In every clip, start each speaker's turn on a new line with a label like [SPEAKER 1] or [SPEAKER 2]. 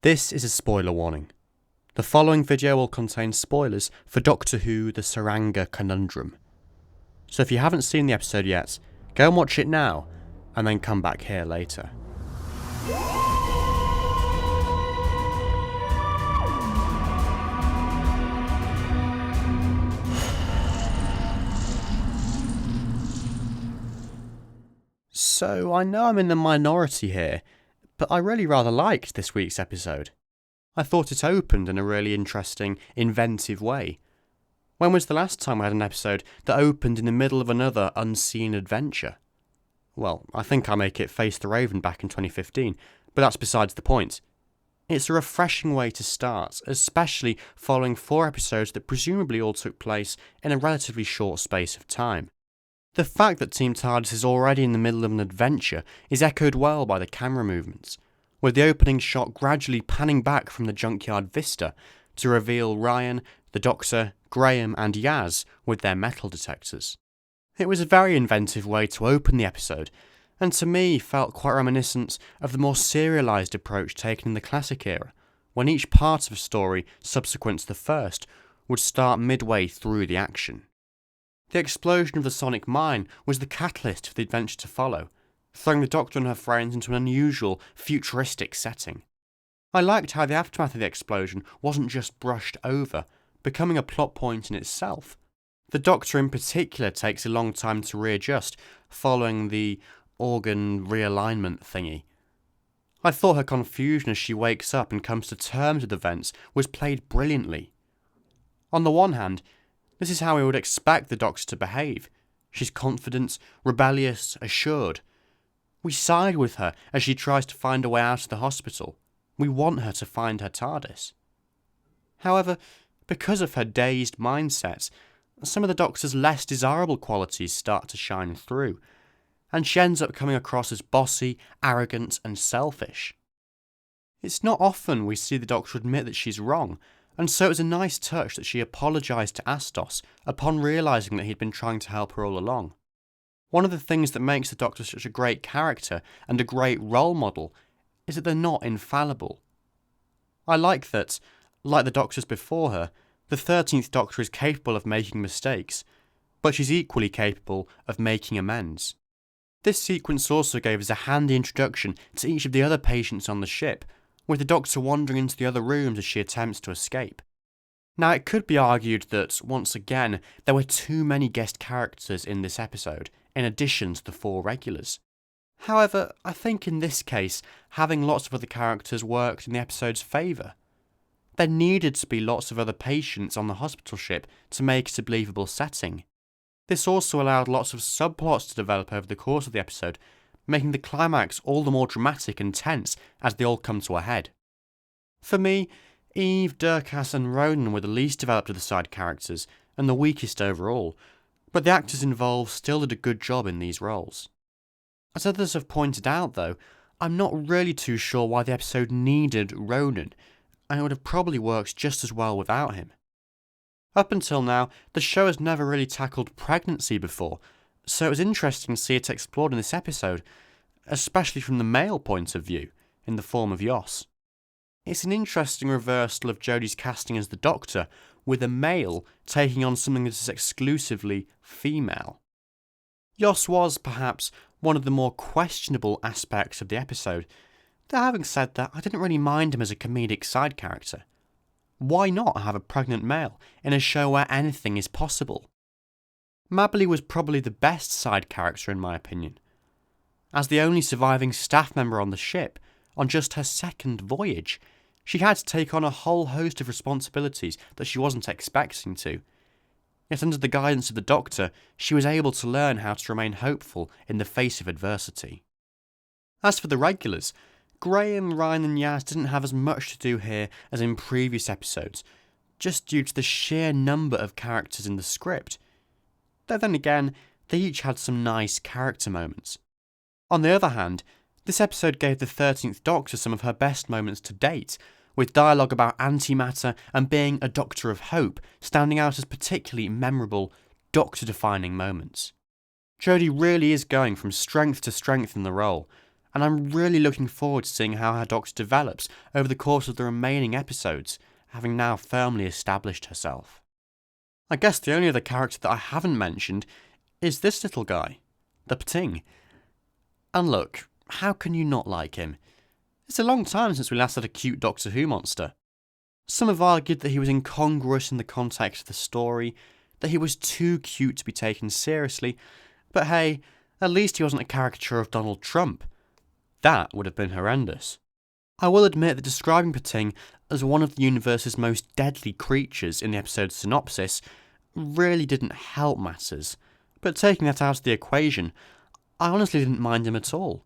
[SPEAKER 1] This is a spoiler warning. The following video will contain spoilers for Doctor Who The Tsuranga Conundrum. So if you haven't seen the episode yet, go and watch it now, and then come back here later. So I know I'm in the minority here, but I really rather liked this week's episode. I thought it opened in a really interesting, inventive way. When was the last time I had an episode that opened in the middle of another unseen adventure? Well, I think I make it Face the Raven back in 2015, but that's besides the point. It's a refreshing way to start, especially following 4 episodes that presumably all took place in a relatively short space of time. The fact that Team TARDIS is already in the middle of an adventure is echoed well by the camera movements, with the opening shot gradually panning back from the junkyard vista to reveal Ryan, the Doctor, Graham and Yaz with their metal detectors. It was a very inventive way to open the episode, and to me felt quite reminiscent of the more serialised approach taken in the classic era, when each part of a story subsequent to the first would start midway through the action. The explosion of the sonic mine was the catalyst for the adventure to follow, throwing the Doctor and her friends into an unusual, futuristic setting. I liked how the aftermath of the explosion wasn't just brushed over, becoming a plot point in itself. The Doctor in particular takes a long time to readjust, following the organ realignment thingy. I thought her confusion as she wakes up and comes to terms with events was played brilliantly. On the one hand, this is how we would expect the Doctor to behave. She's confident, rebellious, assured. We side with her as she tries to find a way out of the hospital. We want her to find her TARDIS. However, because of her dazed mindset, some of the Doctor's less desirable qualities start to shine through, and she ends up coming across as bossy, arrogant, and selfish. It's not often we see the Doctor admit that she's wrong, and so it was a nice touch that she apologised to Astos upon realising that he'd been trying to help her all along. One of the things that makes the Doctor such a great character and a great role model is that they're not infallible. I like that, like the Doctors before her, the 13th Doctor is capable of making mistakes, but she's equally capable of making amends. This sequence also gave us a handy introduction to each of the other patients on the ship, with the Doctor wandering into the other rooms as she attempts to escape. Now, it could be argued that, once again, there were too many guest characters in this episode, in addition to the 4 regulars. However, I think in this case, having lots of other characters worked in the episode's favour. There needed to be lots of other patients on the hospital ship to make it a believable setting. This also allowed lots of subplots to develop over the course of the episode, making the climax all the more dramatic and tense as they all come to a head. For me, Eve, Durkas and Ronan were the least developed of the side characters, and the weakest overall, but the actors involved still did a good job in these roles. As others have pointed out though, I'm not really too sure why the episode needed Ronan, and it would have probably worked just as well without him. Up until now, the show has never really tackled pregnancy before, so it was interesting to see it explored in this episode, especially from the male point of view, in the form of Yos. It's an interesting reversal of Jodie's casting as the Doctor, with a male taking on something that is exclusively female. Yos was, perhaps, one of the more questionable aspects of the episode, though having said that, I didn't really mind him as a comedic side character. Why not have a pregnant male in a show where anything is possible? Mabley was probably the best side character in my opinion. As the only surviving staff member on the ship, on just her 2nd voyage, she had to take on a whole host of responsibilities that she wasn't expecting to. Yet under the guidance of the Doctor, she was able to learn how to remain hopeful in the face of adversity. As for the regulars, Graham, Ryan and Yaz didn't have as much to do here as in previous episodes, just due to the sheer number of characters in the script. Though then again, they each had some nice character moments. On the other hand, this episode gave the 13th Doctor some of her best moments to date, with dialogue about antimatter and being a Doctor of Hope standing out as particularly memorable, Doctor-defining moments. Jodie really is going from strength to strength in the role, and I'm really looking forward to seeing how her doctor develops over the course of the remaining episodes, having now firmly established herself. I guess the only other character that I haven't mentioned is this little guy, the Pting. And look, how can you not like him? It's a long time since we last had a cute Doctor Who monster. Some have argued that he was incongruous in the context of the story, that he was too cute to be taken seriously, but hey, at least he wasn't a caricature of Donald Trump. That would have been horrendous. I will admit that describing Pting as one of the universe's most deadly creatures in the episode's synopsis really didn't help matters, but taking that out of the equation, I honestly didn't mind him at all.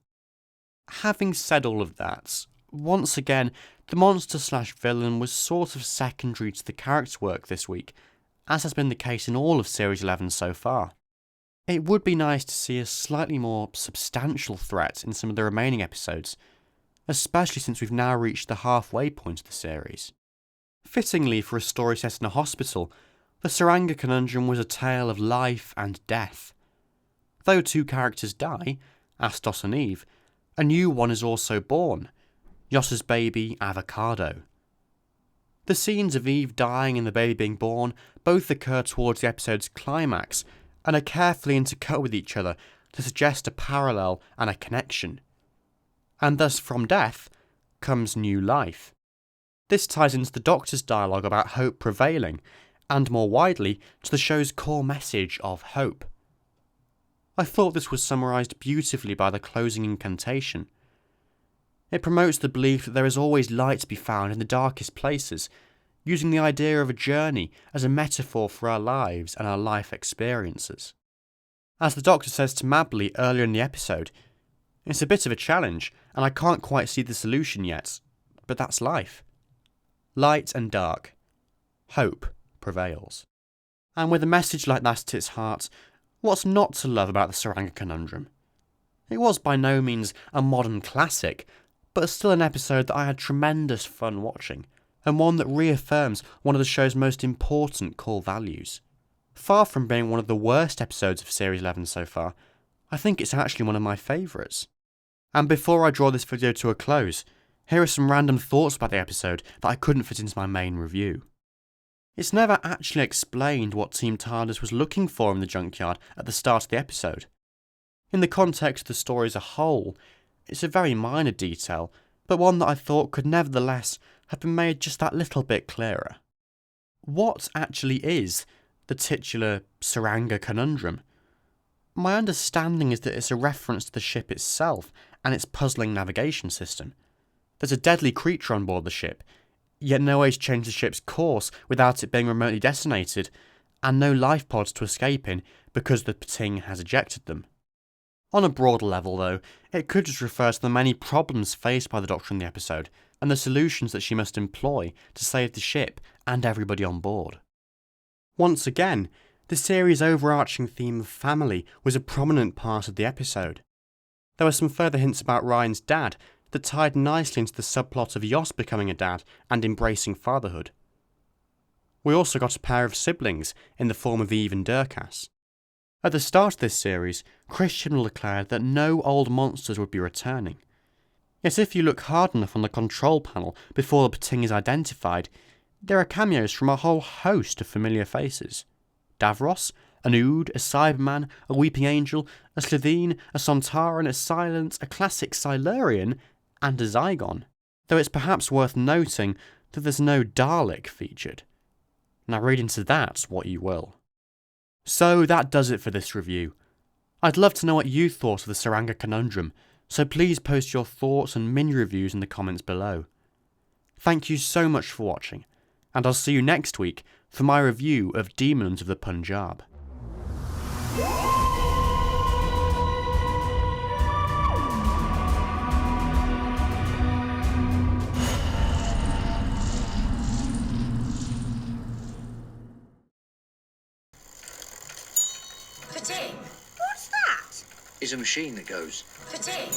[SPEAKER 1] Having said all of that, once again, the monster/villain was sort of secondary to the character work this week, as has been the case in all of Series 11 so far. It would be nice to see a slightly more substantial threat in some of the remaining episodes, especially since we've now reached the halfway point of the series. Fittingly for a story set in a hospital, the Tsuranga Conundrum was a tale of life and death. Though two characters die, Astos and Eve, a new one is also born, Yoss's baby, Avocado. The scenes of Eve dying and the baby being born both occur towards the episode's climax and are carefully intercut with each other to suggest a parallel and a connection. And thus from death comes new life. This ties into the Doctor's dialogue about hope prevailing, and more widely to the show's core message of hope. I thought this was summarised beautifully by the closing incantation. It promotes the belief that there is always light to be found in the darkest places, using the idea of a journey as a metaphor for our lives and our life experiences. As the Doctor says to Mabley earlier in the episode, it's a bit of a challenge, and I can't quite see the solution yet, but that's life. Light and dark. Hope prevails. And with a message like that at its heart, what's not to love about the Tsuranga Conundrum? It was by no means a modern classic, but still an episode that I had tremendous fun watching, and one that reaffirms one of the show's most important core values. Far from being one of the worst episodes of Series 11 so far, I think it's actually one of my favourites. And before I draw this video to a close, here are some random thoughts about the episode that I couldn't fit into my main review. It's never actually explained what Team TARDIS was looking for in the junkyard at the start of the episode. In the context of the story as a whole, it's a very minor detail, but one that I thought could nevertheless have been made just that little bit clearer. What actually is the titular Tsuranga Conundrum? My understanding is that it's a reference to the ship itself and its puzzling navigation system. There's a deadly creature on board the ship, yet no way to change the ship's course without it being remotely detonated, and no life pods to escape in because the Pting has ejected them. On a broader level though, it could just refer to the many problems faced by the Doctor in the episode, and the solutions that she must employ to save the ship and everybody on board. Once again, the series' overarching theme of family was a prominent part of the episode. There were some further hints about Ryan's dad that tied nicely into the subplot of Yoss becoming a dad and embracing fatherhood. We also got a pair of siblings in the form of Eve and Durkas. At the start of this series, Christian declared that no old monsters would be returning. Yet if you look hard enough on the control panel before the Pting is identified, there are cameos from a whole host of familiar faces. Davros, an Ood, a Cyberman, a Weeping Angel, a Slitheen, a Sontaran, a Silence, a classic Silurian, and a Zygon. Though it's perhaps worth noting that there's no Dalek featured. Now read into that what you will. So that does it for this review. I'd love to know what you thought of the Tsuranga Conundrum, so please post your thoughts and mini-reviews in the comments below. Thank you so much for watching, and I'll see you next week for my review of Demons of the Punjab.
[SPEAKER 2] Fitting. What's that?
[SPEAKER 3] Is a machine that goes.
[SPEAKER 2] Fitting.